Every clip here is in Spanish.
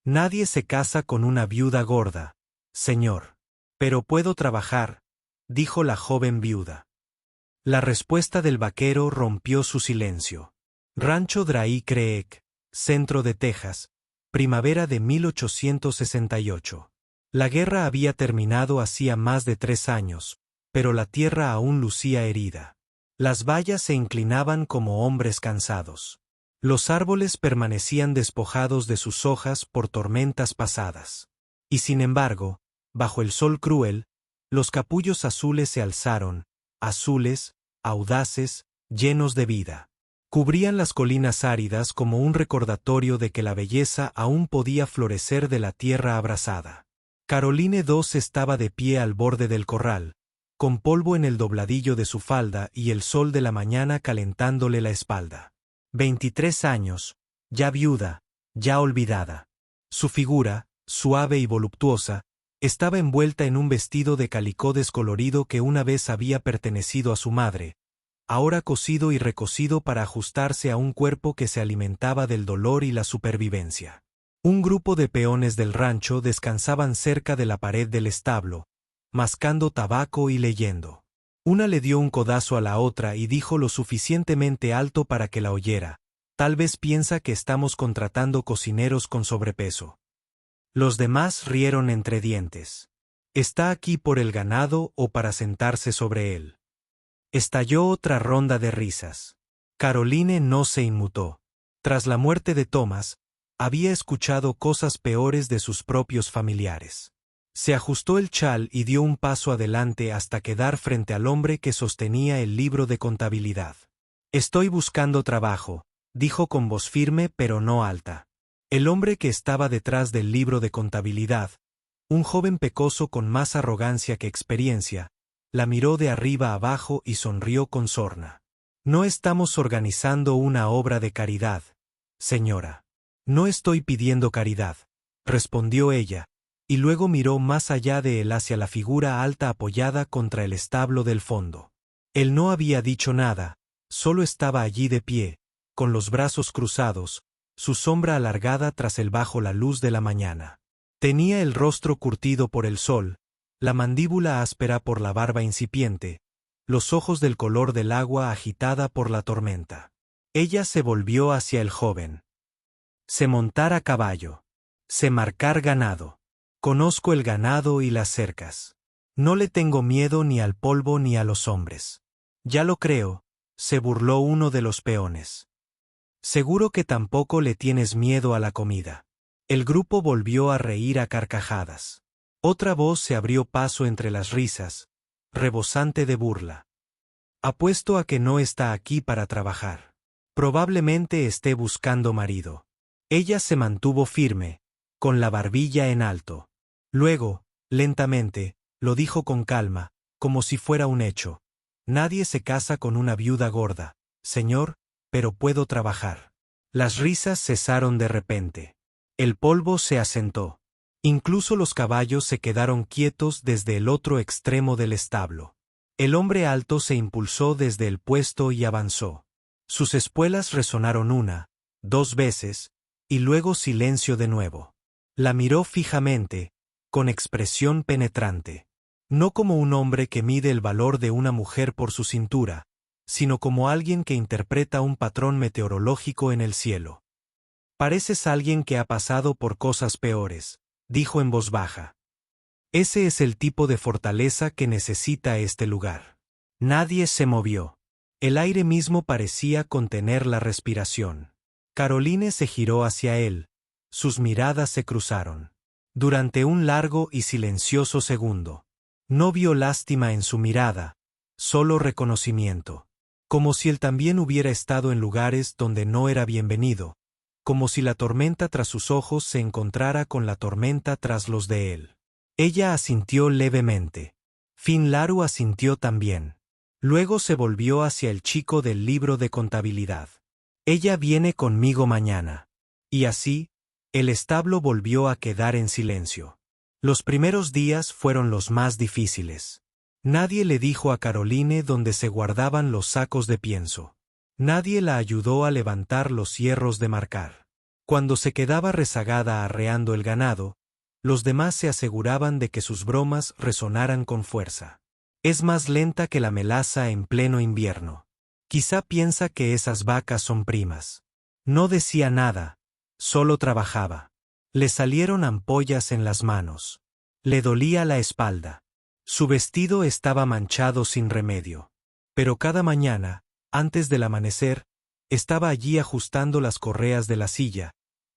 Nadie se casa con una viuda gorda, señor. Pero puedo trabajar, dijo la joven viuda. La respuesta del vaquero rompió su silencio. Rancho Dry Creek, centro de Texas, primavera de 1868. La guerra había terminado hacía más de 3 años, pero la tierra aún lucía herida. Las vallas se inclinaban como hombres cansados. Los árboles permanecían despojados de sus hojas por tormentas pasadas. Y sin embargo, bajo el sol cruel, los capullos azules se alzaron, azules, audaces, llenos de vida. Cubrían las colinas áridas como un recordatorio de que la belleza aún podía florecer de la tierra abrasada. Caroline II estaba de pie al borde del corral, con polvo en el dobladillo de su falda y el sol de la mañana calentándole la espalda. 23 años, ya viuda, ya olvidada. Su figura, suave y voluptuosa, estaba envuelta en un vestido de calicó descolorido que una vez había pertenecido a su madre, ahora cosido y recosido para ajustarse a un cuerpo que se alimentaba del dolor y la supervivencia. Un grupo de peones del rancho descansaban cerca de la pared del establo, mascando tabaco y leyendo. Una le dio un codazo a la otra y dijo lo suficientemente alto para que la oyera: «Tal vez piensa que estamos contratando cocineros con sobrepeso». Los demás rieron entre dientes. «¿Está aquí por el ganado o para sentarse sobre él?». Estalló otra ronda de risas. Caroline no se inmutó. Tras la muerte de Thomas, había escuchado cosas peores de sus propios familiares. Se ajustó el chal y dio un paso adelante hasta quedar frente al hombre que sostenía el libro de contabilidad. «Estoy buscando trabajo», dijo con voz firme pero no alta. El hombre que estaba detrás del libro de contabilidad, un joven pecoso con más arrogancia que experiencia, la miró de arriba abajo y sonrió con sorna. «No estamos organizando una obra de caridad, señora». «No estoy pidiendo caridad», respondió ella, y luego miró más allá de él hacia la figura alta apoyada contra el establo del fondo. Él no había dicho nada, solo estaba allí de pie, con los brazos cruzados, su sombra alargada tras él bajo la luz de la mañana. Tenía el rostro curtido por el sol, la mandíbula áspera por la barba incipiente, los ojos del color del agua agitada por la tormenta. Ella se volvió hacia el joven. «Sé montar a caballo. Sé marcar ganado. Conozco el ganado y las cercas. No le tengo miedo ni al polvo ni a los hombres». «Ya lo creo», se burló uno de los peones. «Seguro que tampoco le tienes miedo a la comida». El grupo volvió a reír a carcajadas. Otra voz se abrió paso entre las risas, rebosante de burla. «Apuesto a que no está aquí para trabajar. Probablemente esté buscando marido». Ella se mantuvo firme, con la barbilla en alto. Luego, lentamente, lo dijo con calma, como si fuera un hecho: «Nadie se casa con una viuda gorda, señor, pero puedo trabajar». Las risas cesaron de repente. El polvo se asentó. Incluso los caballos se quedaron quietos desde el otro extremo del establo. El hombre alto se impulsó desde el puesto y avanzó. Sus espuelas resonaron 1, 2 veces, y luego silencio de nuevo. La miró fijamente, con expresión penetrante. No como un hombre que mide el valor de una mujer por su cintura, sino como alguien que interpreta un patrón meteorológico en el cielo. «Pareces alguien que ha pasado por cosas peores», dijo en voz baja. «Ese es el tipo de fortaleza que necesita este lugar». Nadie se movió. El aire mismo parecía contener la respiración. Caroline se giró hacia él. Sus miradas se cruzaron. Durante un largo y silencioso segundo. No vio lástima en su mirada, solo reconocimiento. Como si él también hubiera estado en lugares donde no era bienvenido, como si la tormenta tras sus ojos se encontrara con la tormenta tras los de él. Ella asintió levemente. Finlaru asintió también. Luego se volvió hacia el chico del libro de contabilidad. «Ella viene conmigo mañana». Y así, el establo volvió a quedar en silencio. Los primeros días fueron los más difíciles. Nadie le dijo a Caroline dónde se guardaban los sacos de pienso. Nadie la ayudó a levantar los hierros de marcar. Cuando se quedaba rezagada arreando el ganado, los demás se aseguraban de que sus bromas resonaran con fuerza. Es más lenta que la melaza en pleno invierno. Quizá piensa que esas vacas son primas. No decía nada, solo trabajaba. Le salieron ampollas en las manos. Le dolía la espalda. Su vestido estaba manchado sin remedio. Pero cada mañana, antes del amanecer, estaba allí ajustando las correas de la silla,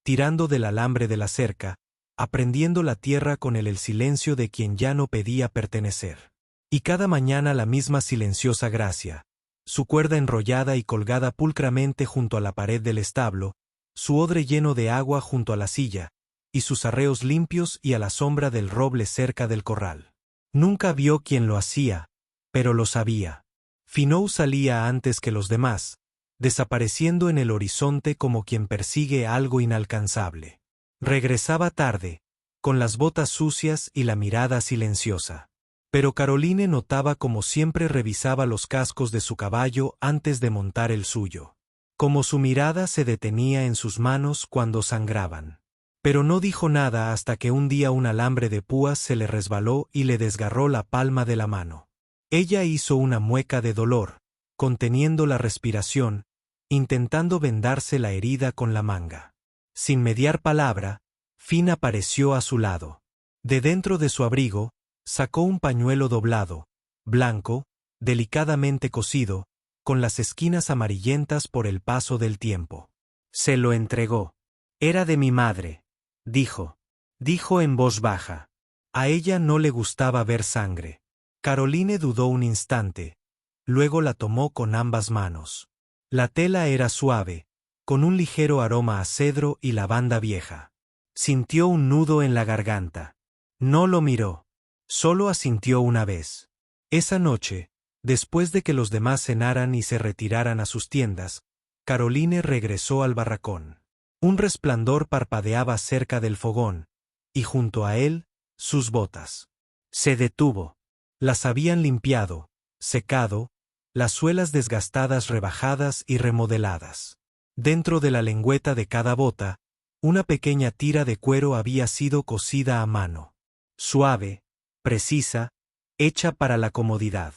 tirando del alambre de la cerca, aprendiendo la tierra con el silencio de quien ya no pedía pertenecer. Y cada mañana la misma silenciosa gracia, su cuerda enrollada y colgada pulcramente junto a la pared del establo, su odre lleno de agua junto a la silla, y sus arreos limpios y a la sombra del roble cerca del corral. Nunca vio quién lo hacía, pero lo sabía. Finou salía antes que los demás, desapareciendo en el horizonte como quien persigue algo inalcanzable. Regresaba tarde, con las botas sucias y la mirada silenciosa. Pero Caroline notaba como siempre revisaba los cascos de su caballo antes de montar el suyo. Como su mirada se detenía en sus manos cuando sangraban. Pero no dijo nada hasta que un día un alambre de púas se le resbaló y le desgarró la palma de la mano. Ella hizo una mueca de dolor, conteniendo la respiración, intentando vendarse la herida con la manga. Sin mediar palabra, Finn apareció a su lado. De dentro de su abrigo, sacó un pañuelo doblado, blanco, delicadamente cosido, con las esquinas amarillentas por el paso del tiempo. Se lo entregó. Era de mi madre, dijo. Dijo en voz baja. A ella no le gustaba ver sangre. Caroline dudó un instante, luego la tomó con ambas manos. La tela era suave, con un ligero aroma a cedro y lavanda vieja. Sintió un nudo en la garganta. No lo miró. Solo asintió una vez. Esa noche, después de que los demás cenaran y se retiraran a sus tiendas, Caroline regresó al barracón. Un resplandor parpadeaba cerca del fogón, y junto a él, sus botas. Se detuvo. Las habían limpiado, secado, las suelas desgastadas rebajadas y remodeladas. Dentro de la lengüeta de cada bota, una pequeña tira de cuero había sido cosida a mano. Suave, precisa, hecha para la comodidad.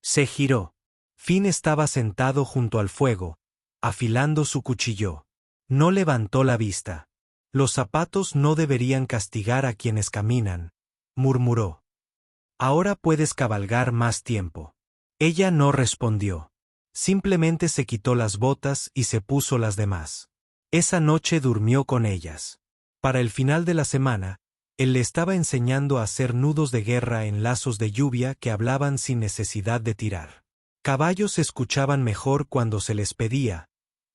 Se giró. Finn estaba sentado junto al fuego, afilando su cuchillo. No levantó la vista. Los zapatos no deberían castigar a quienes caminan, murmuró. Ahora puedes cabalgar más tiempo. Ella no respondió. Simplemente se quitó las botas y se puso las demás. Esa noche durmió con ellas. Para el final de la semana, él le estaba enseñando a hacer nudos de guerra en lazos de lluvia que hablaban sin necesidad de tirar. Caballos escuchaban mejor cuando se les pedía,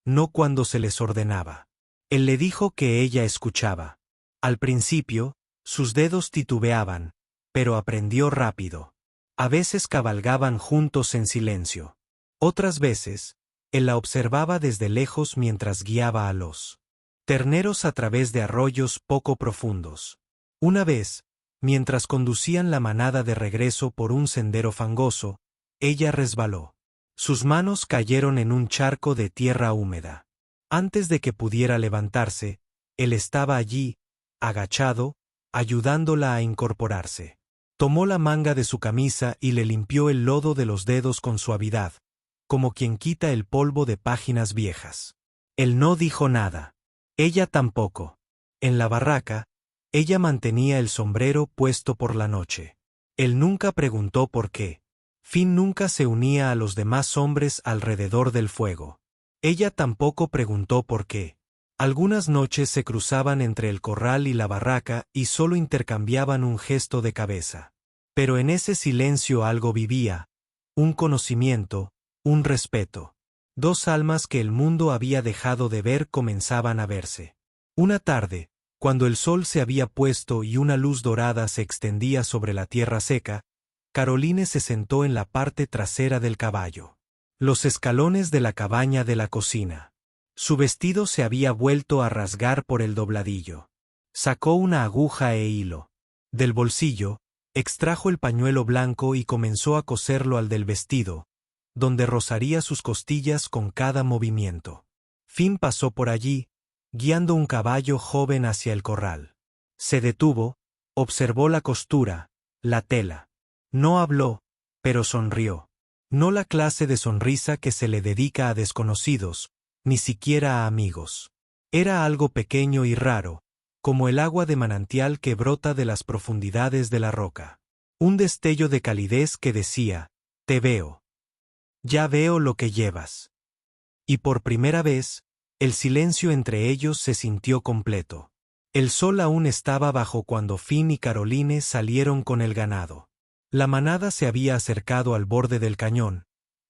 no cuando se les ordenaba. Él le dijo que ella escuchaba. Al principio, sus dedos titubeaban, pero aprendió rápido. A veces cabalgaban juntos en silencio. Otras veces, él la observaba desde lejos mientras guiaba a los terneros a través de arroyos poco profundos. Una vez, mientras conducían la manada de regreso por un sendero fangoso, ella resbaló. Sus manos cayeron en un charco de tierra húmeda. Antes de que pudiera levantarse, él estaba allí, agachado, ayudándola a incorporarse. Tomó la manga de su camisa y le limpió el lodo de los dedos con suavidad, como quien quita el polvo de páginas viejas. Él no dijo nada. Ella tampoco. En la barraca, ella mantenía el sombrero puesto por la noche. Él nunca preguntó por qué. Finn nunca se unía a los demás hombres alrededor del fuego. Ella tampoco preguntó por qué. Algunas noches se cruzaban entre el corral y la barraca y solo intercambiaban un gesto de cabeza. Pero en ese silencio algo vivía, un conocimiento, un respeto. Dos almas que el mundo había dejado de ver comenzaban a verse. Una tarde, cuando el sol se había puesto y una luz dorada se extendía sobre la tierra seca, Caroline se sentó en la parte trasera del caballo. Los escalones de la cabaña de la cocina. Su vestido se había vuelto a rasgar por el dobladillo. Sacó una aguja e hilo. Del bolsillo, extrajo el pañuelo blanco y comenzó a coserlo al del vestido, donde rozaría sus costillas con cada movimiento. Finn pasó por allí, guiando un caballo joven hacia el corral. Se detuvo, observó la costura, la tela. No habló, pero sonrió. No la clase de sonrisa que se le dedica a desconocidos, ni siquiera a amigos. Era algo pequeño y raro, como el agua de manantial que brota de las profundidades de la roca. Un destello de calidez que decía, te veo. Ya veo lo que llevas. Y por primera vez, el silencio entre ellos se sintió completo. El sol aún estaba bajo cuando Finn y Caroline salieron con el ganado. La manada se había acercado al borde del cañón,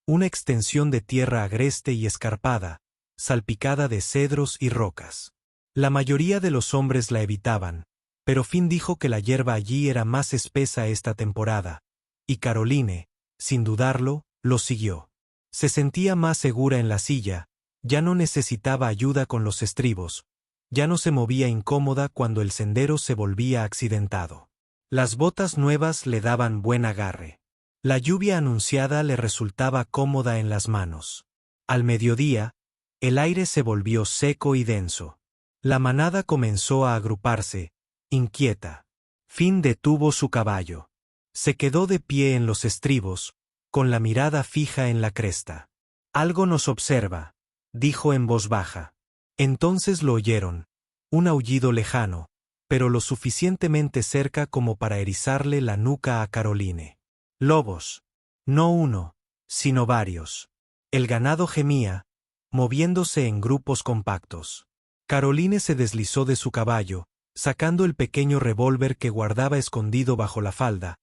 una extensión de tierra agreste y escarpada, salpicada de cedros y rocas. La mayoría de los hombres la evitaban, pero Finn dijo que la hierba allí era más espesa esta temporada, y Caroline, sin dudarlo, lo siguió. Se sentía más segura en la silla, ya no necesitaba ayuda con los estribos, ya no se movía incómoda cuando el sendero se volvía accidentado. Las botas nuevas le daban buen agarre. La lluvia anunciada le resultaba cómoda en las manos. Al mediodía, el aire se volvió seco y denso. La manada comenzó a agruparse, inquieta. Finn detuvo su caballo. Se quedó de pie en los estribos, con la mirada fija en la cresta. Algo nos observa, dijo en voz baja. Entonces lo oyeron, un aullido lejano, pero lo suficientemente cerca como para erizarle la nuca a Caroline. Lobos. No uno, sino varios. El ganado gemía, moviéndose en grupos compactos. Caroline se deslizó de su caballo, sacando el pequeño revólver que guardaba escondido bajo la falda,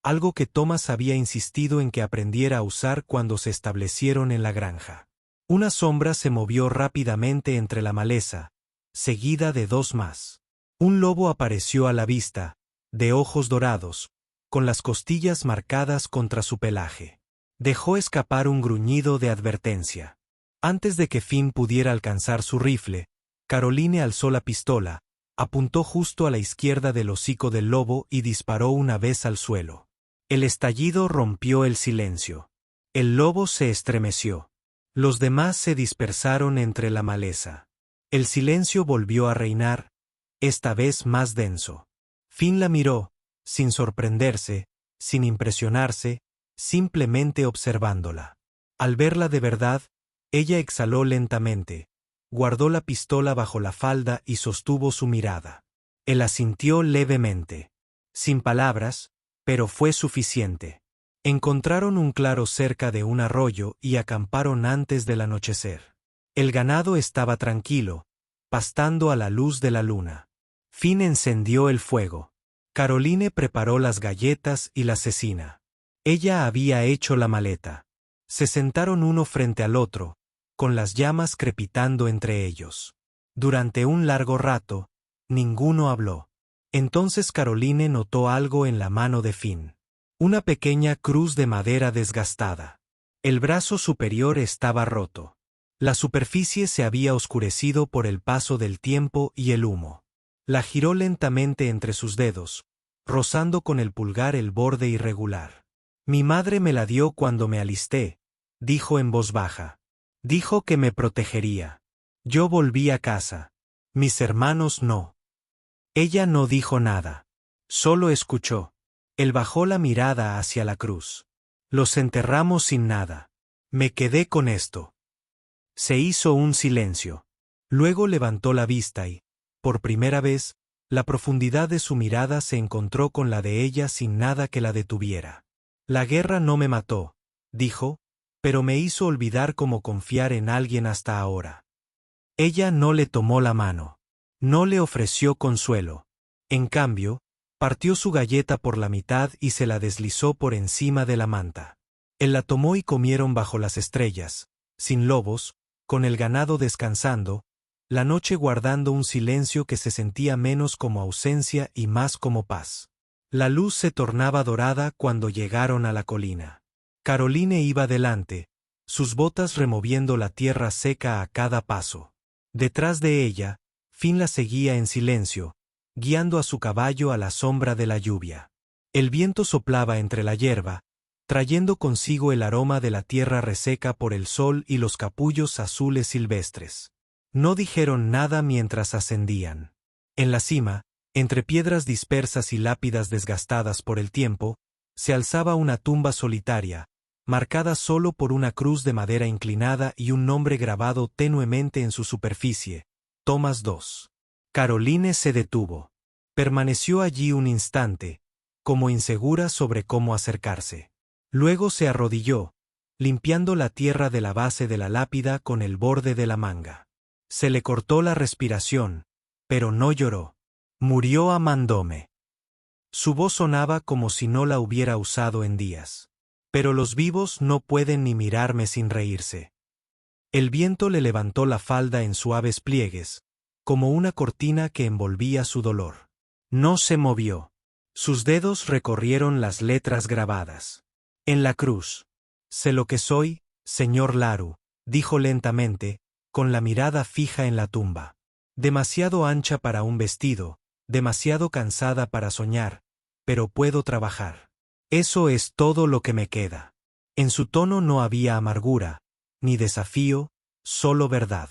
algo que Thomas había insistido en que aprendiera a usar cuando se establecieron en la granja. Una sombra se movió rápidamente entre la maleza, seguida de dos más. Un lobo apareció a la vista, de ojos dorados, con las costillas marcadas contra su pelaje. Dejó escapar un gruñido de advertencia. Antes de que Finn pudiera alcanzar su rifle, Caroline alzó la pistola, apuntó justo a la izquierda del hocico del lobo y disparó una vez al suelo. El estallido rompió el silencio. El lobo se estremeció. Los demás se dispersaron entre la maleza. El silencio volvió a reinar, esta vez más denso. Finn la miró, sin sorprenderse, sin impresionarse, simplemente observándola. Al verla de verdad, ella exhaló lentamente, guardó la pistola bajo la falda y sostuvo su mirada. Él asintió levemente. Sin palabras, pero fue suficiente. Encontraron un claro cerca de un arroyo y acamparon antes del anochecer. El ganado estaba tranquilo, pastando a la luz de la luna. Finn encendió el fuego. Caroline preparó las galletas y la cecina. Ella había hecho la maleta. Se sentaron uno frente al otro, con las llamas crepitando entre ellos. Durante un largo rato, ninguno habló. Entonces Caroline notó algo en la mano de Finn. Una pequeña cruz de madera desgastada. El brazo superior estaba roto. La superficie se había oscurecido por el paso del tiempo y el humo. La giró lentamente entre sus dedos, rozando con el pulgar el borde irregular. Mi madre me la dio cuando me alisté, dijo en voz baja. Dijo que me protegería. Yo volví a casa. Mis hermanos no. Ella no dijo nada. Solo escuchó. Él bajó la mirada hacia la cruz. Los enterramos sin nada. Me quedé con esto. Se hizo un silencio. Luego levantó la vista y, por primera vez, la profundidad de su mirada se encontró con la de ella sin nada que la detuviera. La guerra no me mató, dijo, pero me hizo olvidar cómo confiar en alguien hasta ahora. Ella no le tomó la mano. No le ofreció consuelo. En cambio, partió su galleta por la mitad y se la deslizó por encima de la manta. Él la tomó y comieron bajo las estrellas, sin lobos, con el ganado descansando, la noche guardando un silencio que se sentía menos como ausencia y más como paz. La luz se tornaba dorada cuando llegaron a la colina. Caroline iba delante, sus botas removiendo la tierra seca a cada paso. Detrás de ella, Finn la seguía en silencio, guiando a su caballo a la sombra de la lluvia. El viento soplaba entre la hierba, trayendo consigo el aroma de la tierra reseca por el sol y los capullos azules silvestres. No dijeron nada mientras ascendían. En la cima, entre piedras dispersas y lápidas desgastadas por el tiempo, se alzaba una tumba solitaria, marcada solo por una cruz de madera inclinada y un nombre grabado tenuemente en su superficie: Thomas II. Caroline se detuvo. Permaneció allí un instante, como insegura sobre cómo acercarse. Luego se arrodilló, limpiando la tierra de la base de la lápida con el borde de la manga. Se le cortó la respiración, pero no lloró. Murió amándome. Su voz sonaba como si no la hubiera usado en días. Pero los vivos no pueden ni mirarme sin reírse. El viento le levantó la falda en suaves pliegues, como una cortina que envolvía su dolor. No se movió. Sus dedos recorrieron las letras grabadas. En la cruz. Sé lo que soy, señor Laru, dijo lentamente, con la mirada fija en la tumba. Demasiado ancha para un vestido, demasiado cansada para soñar, pero puedo trabajar. Eso es todo lo que me queda. En su tono no había amargura, ni desafío, solo verdad.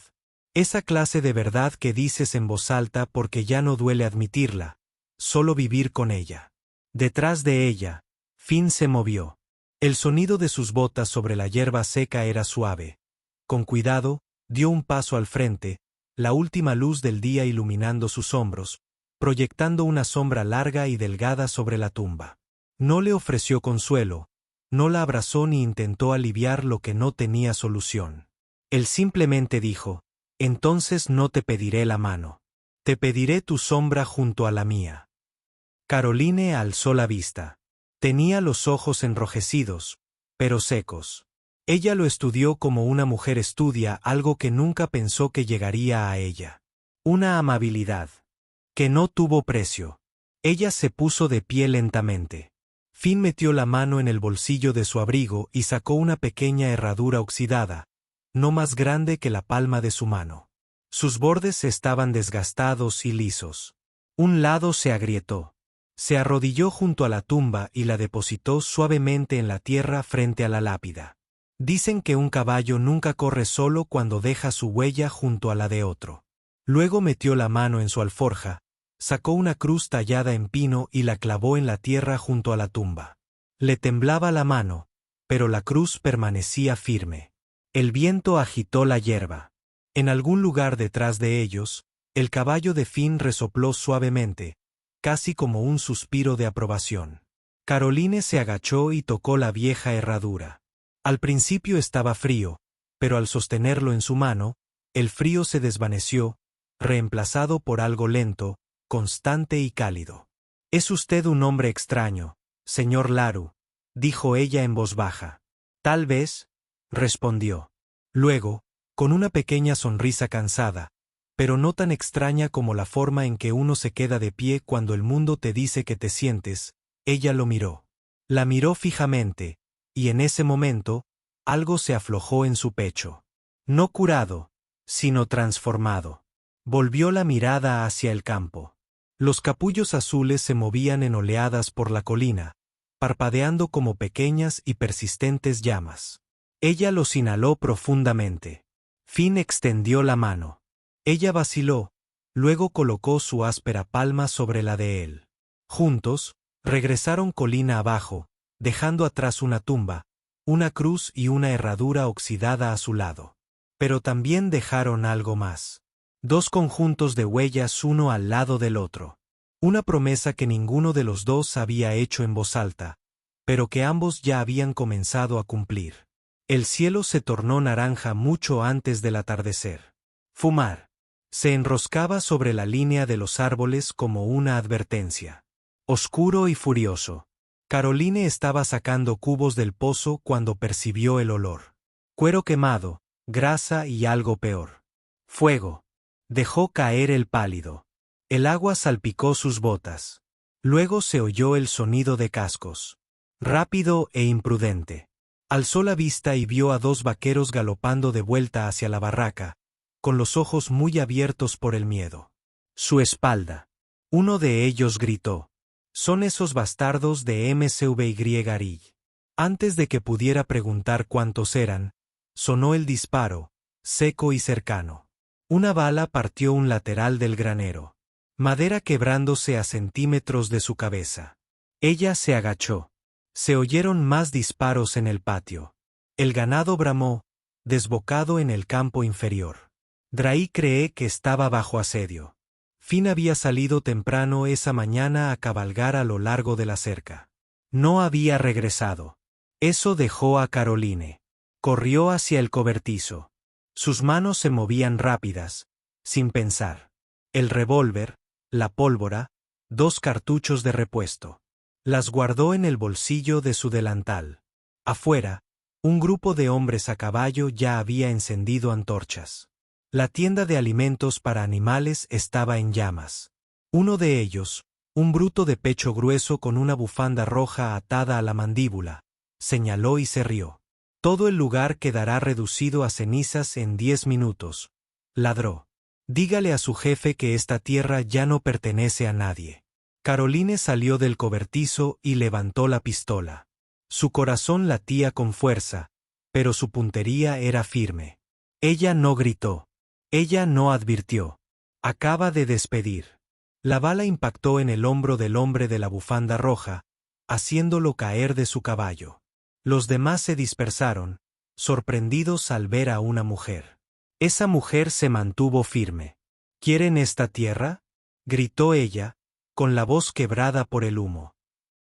Esa clase de verdad que dices en voz alta porque ya no duele admitirla, solo vivir con ella. Detrás de ella, Finn se movió. El sonido de sus botas sobre la hierba seca era suave. Con cuidado, dio un paso al frente, la última luz del día iluminando sus hombros, proyectando una sombra larga y delgada sobre la tumba. No le ofreció consuelo, no la abrazó ni intentó aliviar lo que no tenía solución. Él simplemente dijo: entonces no te pediré la mano. Te pediré tu sombra junto a la mía. Caroline alzó la vista. Tenía los ojos enrojecidos, pero secos. Ella lo estudió como una mujer estudia algo que nunca pensó que llegaría a ella. Una amabilidad que no tuvo precio. Ella se puso de pie lentamente. Finn metió la mano en el bolsillo de su abrigo y sacó una pequeña herradura oxidada, no más grande que la palma de su mano. Sus bordes estaban desgastados y lisos. Un lado se agrietó. Se arrodilló junto a la tumba y la depositó suavemente en la tierra frente a la lápida. Dicen que un caballo nunca corre solo cuando deja su huella junto a la de otro. Luego metió la mano en su alforja, sacó una cruz tallada en pino y la clavó en la tierra junto a la tumba. Le temblaba la mano, pero la cruz permanecía firme. El viento agitó la hierba. En algún lugar detrás de ellos, el caballo de Finn resopló suavemente, casi como un suspiro de aprobación. Caroline se agachó y tocó la vieja herradura. Al principio estaba frío, pero al sostenerlo en su mano, el frío se desvaneció, reemplazado por algo lento, constante y cálido. «Es usted un hombre extraño, señor Laru», dijo ella en voz baja. «Tal vez», respondió. Luego, con una pequeña sonrisa cansada, pero no tan extraña como la forma en que uno se queda de pie cuando el mundo te dice que te sientes, ella lo miró. La miró fijamente, y en ese momento, algo se aflojó en su pecho. No curado, sino transformado. Volvió la mirada hacia el campo. Los capullos azules se movían en oleadas por la colina, parpadeando como pequeñas y persistentes llamas. Ella los inhaló profundamente. Finn extendió la mano. Ella vaciló, luego colocó su áspera palma sobre la de él. Juntos, regresaron colina abajo, dejando atrás una tumba, una cruz y una herradura oxidada a su lado. Pero también dejaron algo más. 2 conjuntos de huellas uno al lado del otro. Una promesa que ninguno de los dos había hecho en voz alta, pero que ambos ya habían comenzado a cumplir. El cielo se tornó naranja mucho antes del atardecer. Fumar. Se enroscaba sobre la línea de los árboles como una advertencia. Oscuro y furioso. Caroline estaba sacando cubos del pozo cuando percibió el olor. Cuero quemado, grasa y algo peor. Fuego. Dejó caer el pálido. El agua salpicó sus botas. Luego se oyó el sonido de cascos. Rápido e imprudente. Alzó la vista y vio a 2 vaqueros galopando de vuelta hacia la barraca, con los ojos muy abiertos por el miedo. Su espalda. Uno de ellos gritó: «Son esos bastardos de MSVY». Antes de que pudiera preguntar cuántos eran, sonó el disparo, seco y cercano. Una bala partió un lateral del granero. Madera quebrándose a centímetros de su cabeza. Ella se agachó. Se oyeron más disparos en el patio. El ganado bramó, desbocado en el campo inferior. Drai cree que estaba bajo asedio. Finn había salido temprano esa mañana a cabalgar a lo largo de la cerca. No había regresado. Eso dejó a Caroline. Corrió hacia el cobertizo. Sus manos se movían rápidas, sin pensar. El revólver, la pólvora, 2 cartuchos de repuesto. Las guardó en el bolsillo de su delantal. Afuera, un grupo de hombres a caballo ya había encendido antorchas. La tienda de alimentos para animales estaba en llamas. Uno de ellos, un bruto de pecho grueso con una bufanda roja atada a la mandíbula, señaló y se rió. Todo el lugar quedará reducido a cenizas en 10 minutos. Ladró. Dígale a su jefe que esta tierra ya no pertenece a nadie. Caroline salió del cobertizo y levantó la pistola. Su corazón latía con fuerza, pero su puntería era firme. Ella no gritó. Ella no advirtió. Acaba de despedir. La bala impactó en el hombro del hombre de la bufanda roja, haciéndolo caer de su caballo. Los demás se dispersaron, sorprendidos al ver a una mujer. Esa mujer se mantuvo firme. ¿Quieren esta tierra?, gritó ella, con la voz quebrada por el humo.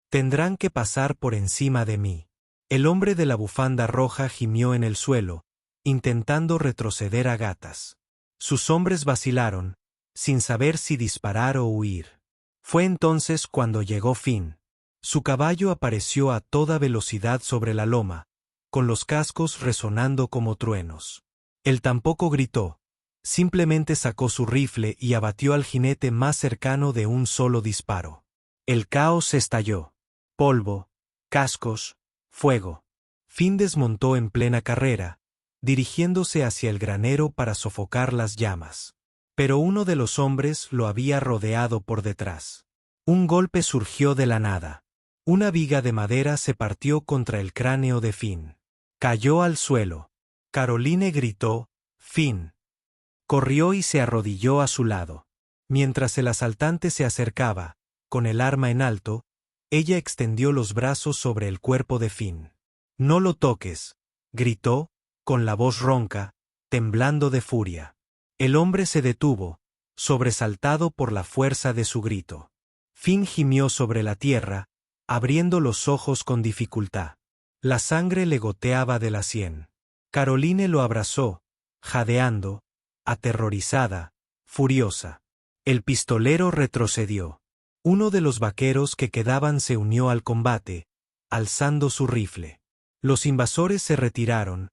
Tendrán que pasar por encima de mí. El hombre de la bufanda roja gimió en el suelo, intentando retroceder a gatas. Sus hombres vacilaron, sin saber si disparar o huir. Fue entonces cuando llegó Finn. Su caballo apareció a toda velocidad sobre la loma, con los cascos resonando como truenos. Él tampoco gritó, simplemente sacó su rifle y abatió al jinete más cercano de un solo disparo. El caos estalló. Polvo, cascos, fuego. Finn desmontó en plena carrera, dirigiéndose hacia el granero para sofocar las llamas. Pero uno de los hombres lo había rodeado por detrás. Un golpe surgió de la nada. Una viga de madera se partió contra el cráneo de Finn. Cayó al suelo. Caroline gritó, «Finn». Corrió y se arrodilló a su lado. Mientras el asaltante se acercaba, con el arma en alto, ella extendió los brazos sobre el cuerpo de Finn. «No lo toques», gritó, con la voz ronca, temblando de furia. El hombre se detuvo, sobresaltado por la fuerza de su grito. Finn gimió sobre la tierra, abriendo los ojos con dificultad. La sangre le goteaba de la sien. Caroline lo abrazó, jadeando, aterrorizada, furiosa. El pistolero retrocedió. Uno de los vaqueros que quedaban se unió al combate, alzando su rifle. Los invasores se retiraron,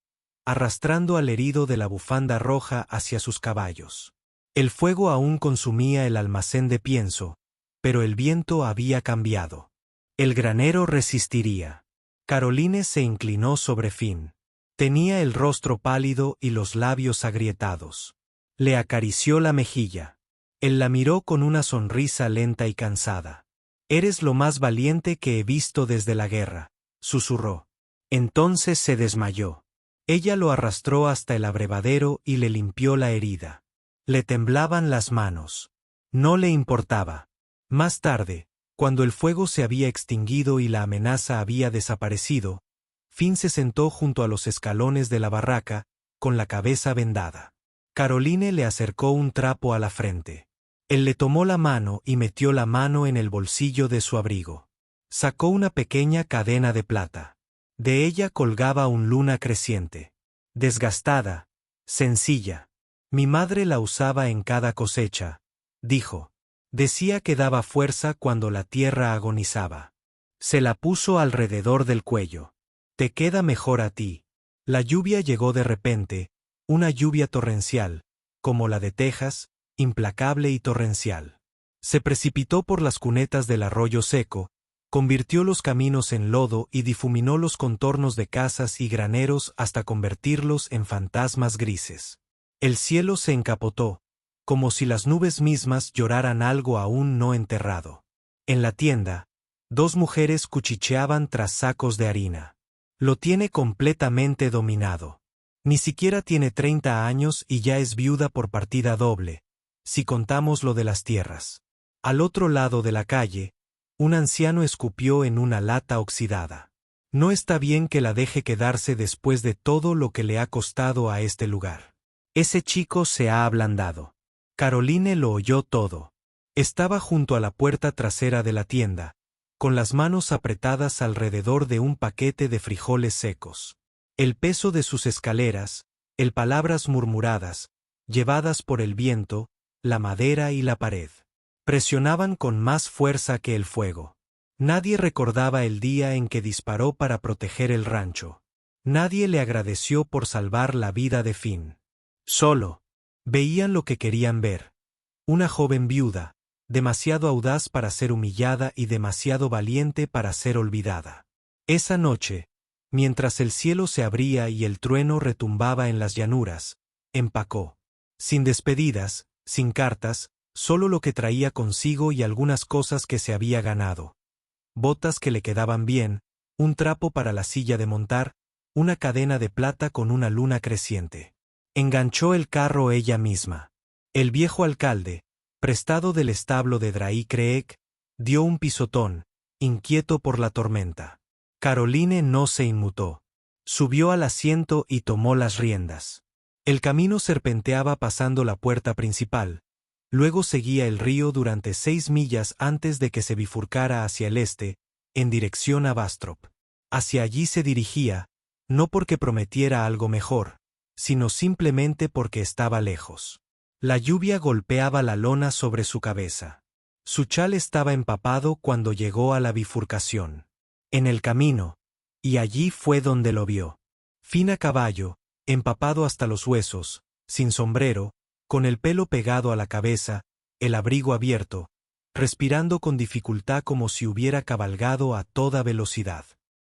arrastrando al herido de la bufanda roja hacia sus caballos. El fuego aún consumía el almacén de pienso, pero el viento había cambiado. El granero resistiría. Caroline se inclinó sobre Finn. Tenía el rostro pálido y los labios agrietados. Le acarició la mejilla. Él la miró con una sonrisa lenta y cansada. «Eres lo más valiente que he visto desde la guerra», susurró. Entonces se desmayó. Ella lo arrastró hasta el abrevadero y le limpió la herida. Le temblaban las manos. No le importaba. Más tarde, cuando el fuego se había extinguido y la amenaza había desaparecido, Finn se sentó junto a los escalones de la barraca, con la cabeza vendada. Caroline le acercó un trapo a la frente. Él le tomó la mano y metió la mano en el bolsillo de su abrigo. Sacó una pequeña cadena de plata. De ella colgaba un luna creciente. Desgastada, sencilla. Mi madre la usaba en cada cosecha, dijo. Decía que daba fuerza cuando la tierra agonizaba. Se la puso alrededor del cuello. Te queda mejor a ti. La lluvia llegó de repente, una lluvia torrencial, como la de Texas, implacable y torrencial. Se precipitó por las cunetas del arroyo seco, convirtió los caminos en lodo y difuminó los contornos de casas y graneros hasta convertirlos en fantasmas grises. El cielo se encapotó, como si las nubes mismas lloraran algo aún no enterrado. En la tienda, 2 mujeres cuchicheaban tras sacos de harina. Lo tiene completamente dominado. Ni siquiera tiene 30 años y ya es viuda por partida doble, si contamos lo de las tierras. Al otro lado de la calle, un anciano escupió en una lata oxidada. No está bien que la deje quedarse después de todo lo que le ha costado a este lugar. Ese chico se ha ablandado. Caroline lo oyó todo. Estaba junto a la puerta trasera de la tienda, con las manos apretadas alrededor de un paquete de frijoles secos. El peso de sus escaleras, el palabras murmuradas, llevadas por el viento, la madera y la pared, presionaban con más fuerza que el fuego. Nadie recordaba el día en que disparó para proteger el rancho. Nadie le agradeció por salvar la vida de Finn. Solo veían lo que querían ver. Una joven viuda, demasiado audaz para ser humillada y demasiado valiente para ser olvidada. Esa noche, mientras el cielo se abría y el trueno retumbaba en las llanuras, empacó. Sin despedidas, sin cartas, solo lo que traía consigo y algunas cosas que se había ganado. Botas que le quedaban bien, un trapo para la silla de montar, una cadena de plata con una luna creciente. Enganchó el carro ella misma. El viejo alcalde, prestado del establo de Dry Creek, dio un pisotón, inquieto por la tormenta. Caroline no se inmutó. Subió al asiento y tomó las riendas. El camino serpenteaba pasando la puerta principal. Luego seguía el río durante 6 millas antes de que se bifurcara hacia el este, en dirección a Bastrop. Hacia allí se dirigía, no porque prometiera algo mejor, sino simplemente porque estaba lejos. La lluvia golpeaba la lona sobre su cabeza. Su chal estaba empapado cuando llegó a la bifurcación. En el camino, y allí fue donde lo vio. Finn a caballo, empapado hasta los huesos, sin sombrero, con el pelo pegado a la cabeza, el abrigo abierto, respirando con dificultad como si hubiera cabalgado a toda velocidad.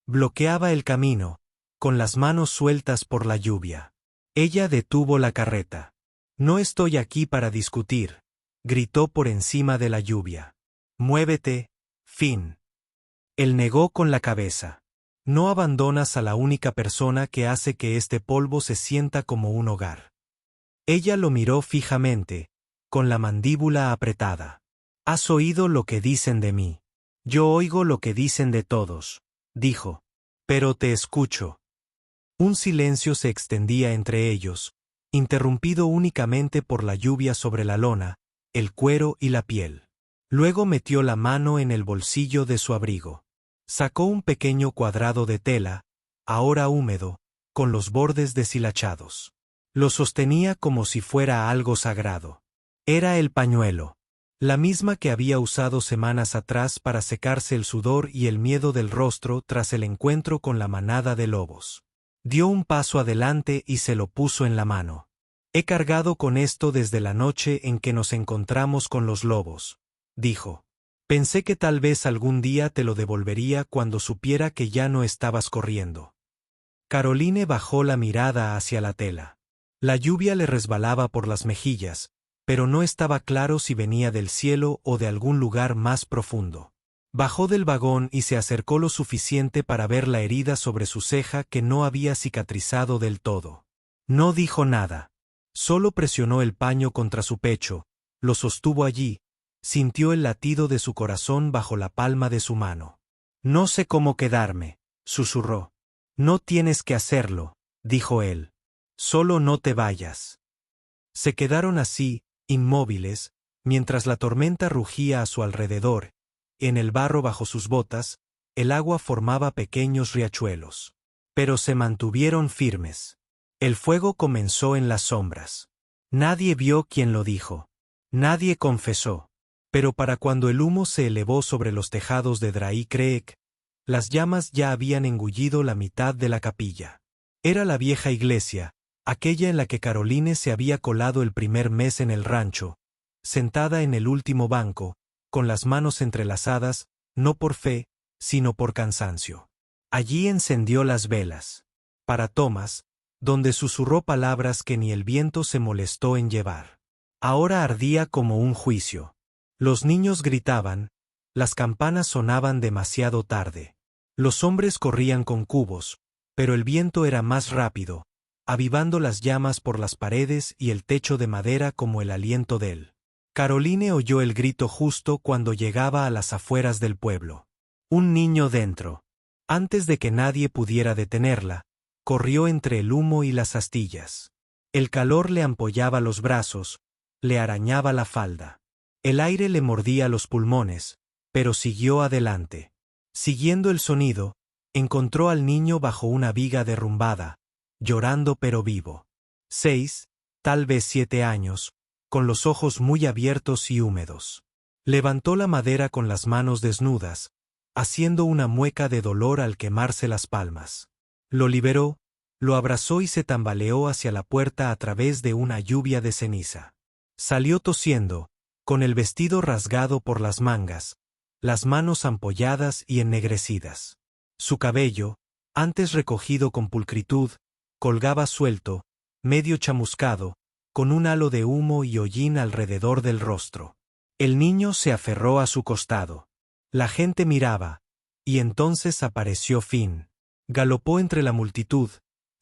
Bloqueaba el camino, con las manos sueltas por la lluvia. Ella detuvo la carreta. «No estoy aquí para discutir», gritó por encima de la lluvia. «Muévete, Finn». Él negó con la cabeza. «No abandonas a la única persona que hace que este polvo se sienta como un hogar». Ella lo miró fijamente, con la mandíbula apretada. «Has oído lo que dicen de mí. Yo oigo lo que dicen de todos», dijo. «Pero te escucho». Un silencio se extendía entre ellos, interrumpido únicamente por la lluvia sobre la lona, el cuero y la piel. Luego metió la mano en el bolsillo de su abrigo. Sacó un pequeño cuadrado de tela, ahora húmedo, con los bordes deshilachados. Lo sostenía como si fuera algo sagrado. Era el pañuelo, la misma que había usado semanas atrás para secarse el sudor y el miedo del rostro tras el encuentro con la manada de lobos. Dio un paso adelante y se lo puso en la mano. «He cargado con esto desde la noche en que nos encontramos con los lobos», dijo. «Pensé que tal vez algún día te lo devolvería cuando supiera que ya no estabas corriendo». Caroline bajó la mirada hacia la tela. La lluvia le resbalaba por las mejillas, pero no estaba claro si venía del cielo o de algún lugar más profundo. Bajó del vagón y se acercó lo suficiente para ver la herida sobre su ceja que no había cicatrizado del todo. No dijo nada. Solo presionó el paño contra su pecho, lo sostuvo allí, sintió el latido de su corazón bajo la palma de su mano. «No sé cómo quedarme», susurró. «No tienes que hacerlo», dijo él. «Solo no te vayas». Se quedaron así, inmóviles, mientras la tormenta rugía a su alrededor. En el barro bajo sus botas, el agua formaba pequeños riachuelos. Pero se mantuvieron firmes. El fuego comenzó en las sombras. Nadie vio quién lo dijo. Nadie confesó. Pero para cuando el humo se elevó sobre los tejados de Dry Creek, las llamas ya habían engullido la mitad de la capilla. Era la vieja iglesia, aquella en la que Caroline se había colado el primer mes en el rancho, sentada en el último banco, con las manos entrelazadas, no por fe, sino por cansancio. Allí encendió las velas. Para Thomas, donde susurró palabras que ni el viento se molestó en llevar. Ahora ardía como un juicio. Los niños gritaban, las campanas sonaban demasiado tarde. Los hombres corrían con cubos, pero el viento era más rápido, avivando las llamas por las paredes y el techo de madera como el aliento de él. Caroline oyó el grito justo cuando llegaba a las afueras del pueblo. Un niño dentro. Antes de que nadie pudiera detenerla, corrió entre el humo y las astillas. El calor le ampollaba los brazos, le arañaba la falda. El aire le mordía los pulmones, pero siguió adelante. Siguiendo el sonido, encontró al niño bajo una viga derrumbada, llorando pero vivo. 6, tal vez 7 años, con los ojos muy abiertos y húmedos. Levantó la madera con las manos desnudas, haciendo una mueca de dolor al quemarse las palmas. Lo liberó, lo abrazó y se tambaleó hacia la puerta a través de una lluvia de ceniza. Salió tosiendo, con el vestido rasgado por las mangas, las manos ampolladas y ennegrecidas. Su cabello, antes recogido con pulcritud, colgaba suelto, medio chamuscado, con un halo de humo y hollín alrededor del rostro. El niño se aferró a su costado. La gente miraba, y entonces apareció Finn. Galopó entre la multitud,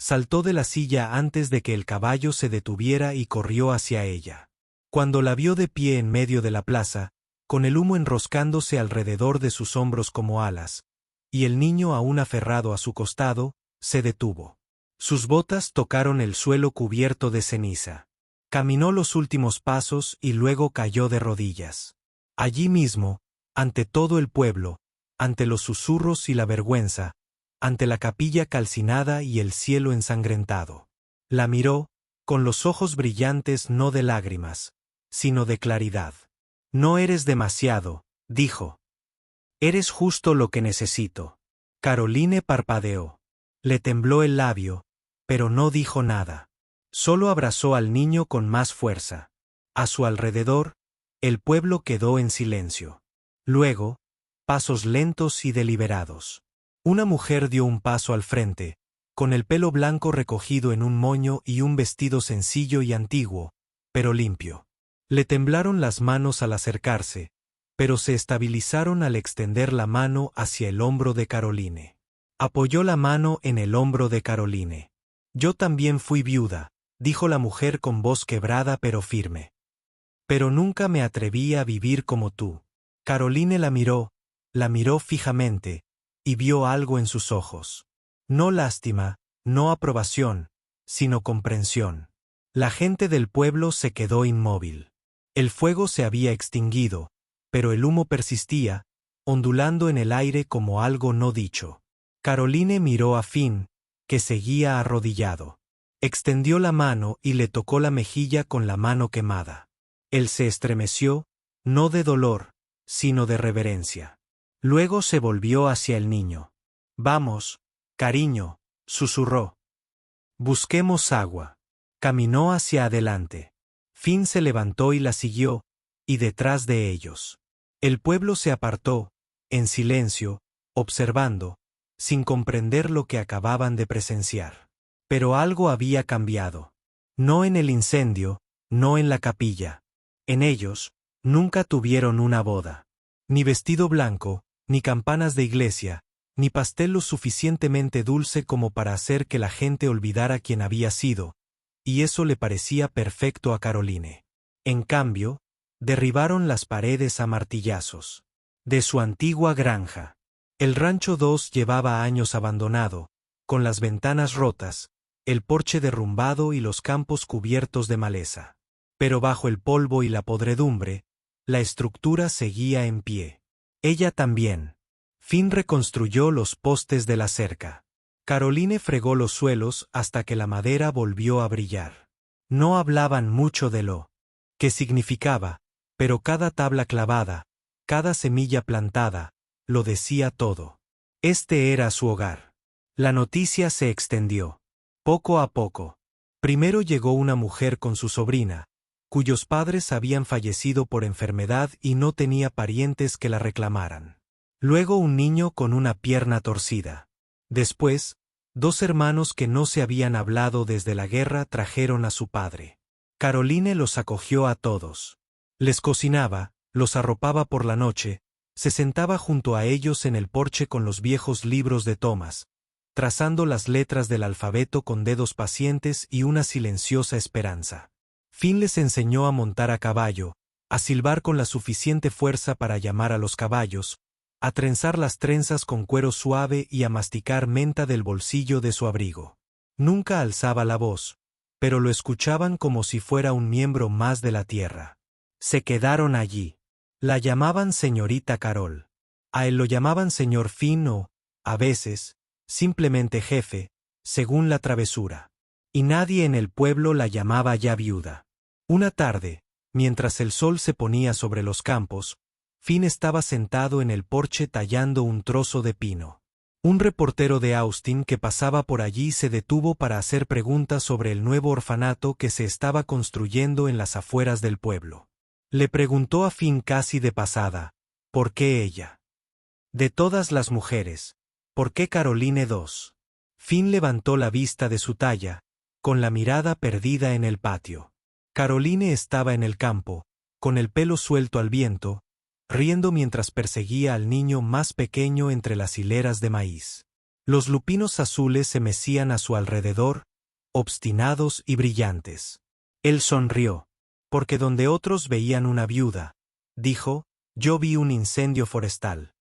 saltó de la silla antes de que el caballo se detuviera y corrió hacia ella. Cuando la vio de pie en medio de la plaza, con el humo enroscándose alrededor de sus hombros como alas, y el niño aún aferrado a su costado, se detuvo. Sus botas tocaron el suelo cubierto de ceniza. Caminó los últimos pasos y luego cayó de rodillas. Allí mismo, ante todo el pueblo, ante los susurros y la vergüenza, ante la capilla calcinada y el cielo ensangrentado. La miró, con los ojos brillantes no de lágrimas, sino de claridad. No eres demasiado, dijo. Eres justo lo que necesito. Caroline parpadeó. Le tembló el labio, pero no dijo nada. Solo abrazó al niño con más fuerza. A su alrededor, el pueblo quedó en silencio. Luego, pasos lentos y deliberados. Una mujer dio un paso al frente, con el pelo blanco recogido en un moño y un vestido sencillo y antiguo, pero limpio. Le temblaron las manos al acercarse, pero se estabilizaron al extender la mano hacia el hombro de Caroline. Apoyó la mano en el hombro de Caroline. Yo también fui viuda, dijo la mujer con voz quebrada pero firme. Pero nunca me atreví a vivir como tú. Caroline la miró fijamente, y vio algo en sus ojos. No lástima, no aprobación, sino comprensión. La gente del pueblo se quedó inmóvil. El fuego se había extinguido, pero el humo persistía, ondulando en el aire como algo no dicho. Caroline miró a Finn, que seguía arrodillado. Extendió la mano y le tocó la mejilla con la mano quemada. Él se estremeció, no de dolor, sino de reverencia. Luego se volvió hacia el niño. Vamos, cariño, susurró. Busquemos agua. Caminó hacia adelante. Finn se levantó y la siguió, y detrás de ellos. El pueblo se apartó, en silencio, observando, sin comprender lo que acababan de presenciar. Pero algo había cambiado. No en el incendio, no en la capilla. En ellos, nunca tuvieron una boda. Ni vestido blanco, ni campanas de iglesia, ni pastel lo suficientemente dulce como para hacer que la gente olvidara quién había sido, y eso le parecía perfecto a Caroline. En cambio, derribaron las paredes a martillazos. De su antigua granja. El rancho 2 llevaba años abandonado, con las ventanas rotas, el porche derrumbado y los campos cubiertos de maleza. Pero bajo el polvo y la podredumbre, la estructura seguía en pie. Ella también. Finn reconstruyó los postes de la cerca. Caroline fregó los suelos hasta que la madera volvió a brillar. No hablaban mucho de lo que significaba, pero cada tabla clavada, cada semilla plantada, lo decía todo. Este era su hogar. La noticia se extendió. Poco a poco. Primero llegó una mujer con su sobrina, cuyos padres habían fallecido por enfermedad y no tenía parientes que la reclamaran. Luego un niño con una pierna torcida. Después, 2 hermanos que no se habían hablado desde la guerra trajeron a su padre. Caroline los acogió a todos. Les cocinaba, los arropaba por la noche, se sentaba junto a ellos en el porche con los viejos libros de Thomas, trazando las letras del alfabeto con dedos pacientes y una silenciosa esperanza. Finn les enseñó a montar a caballo, a silbar con la suficiente fuerza para llamar a los caballos, a trenzar las trenzas con cuero suave y a masticar menta del bolsillo de su abrigo. Nunca alzaba la voz, pero lo escuchaban como si fuera un miembro más de la tierra. Se quedaron allí. La llamaban señorita Carol. A él lo llamaban señor Finn o, a veces, simplemente jefe, según la travesura. Y nadie en el pueblo la llamaba ya viuda. Una tarde, mientras el sol se ponía sobre los campos, Finn estaba sentado en el porche tallando un trozo de pino. Un reportero de Austin que pasaba por allí se detuvo para hacer preguntas sobre el nuevo orfanato que se estaba construyendo en las afueras del pueblo. Le preguntó a Finn casi de pasada, ¿por qué ella? De todas las mujeres, ¿por qué Caroline II? Finn levantó la vista de su talla, con la mirada perdida en el patio. Caroline estaba en el campo, con el pelo suelto al viento, riendo mientras perseguía al niño más pequeño entre las hileras de maíz. Los lupinos azules se mecían a su alrededor, obstinados y brillantes. Él sonrió, porque donde otros veían una viuda, dijo, yo vi un incendio forestal.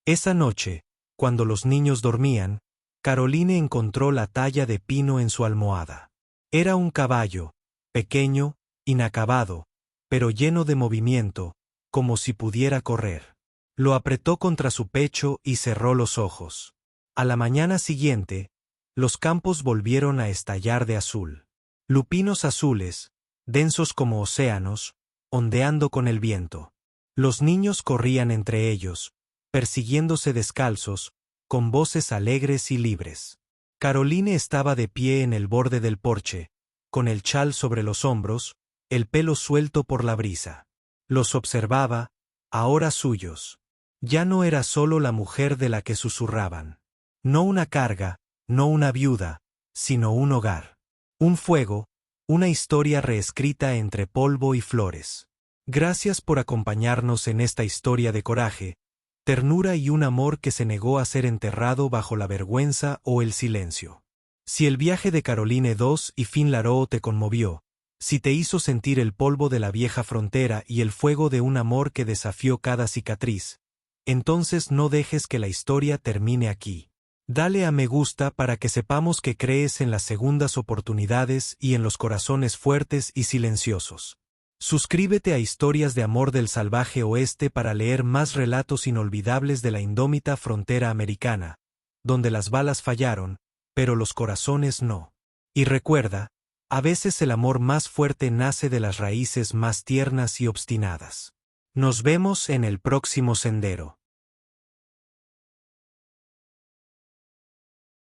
Esa noche, cuando los niños dormían, Caroline encontró la talla de pino en su almohada. Era un caballo, pequeño, inacabado, pero lleno de movimiento, como si pudiera correr. Lo apretó contra su pecho y cerró los ojos. A la mañana siguiente, los campos volvieron a estallar de azul. Lupinos azules, densos como océanos, ondeando con el viento. Los niños corrían entre ellos, persiguiéndose descalzos, con voces alegres y libres. Caroline estaba de pie en el borde del porche, con el chal sobre los hombros, el pelo suelto por la brisa. Los observaba, ahora suyos. Ya no era solo la mujer de la que susurraban. No una carga, no una viuda, sino un hogar. Un fuego, una historia reescrita entre polvo y flores. Gracias por acompañarnos en esta historia de coraje, ternura y un amor que se negó a ser enterrado bajo la vergüenza o el silencio. Si el viaje de Caroline II y Finn Laroo te conmovió, si te hizo sentir el polvo de la vieja frontera y el fuego de un amor que desafió cada cicatriz, entonces no dejes que la historia termine aquí. Dale a me gusta para que sepamos que crees en las segundas oportunidades y en los corazones fuertes y silenciosos. Suscríbete a Historias de Amor del Salvaje Oeste para leer más relatos inolvidables de la indómita frontera americana, donde las balas fallaron, pero los corazones no. Y recuerda, a veces el amor más fuerte nace de las raíces más tiernas y obstinadas. Nos vemos en el próximo sendero.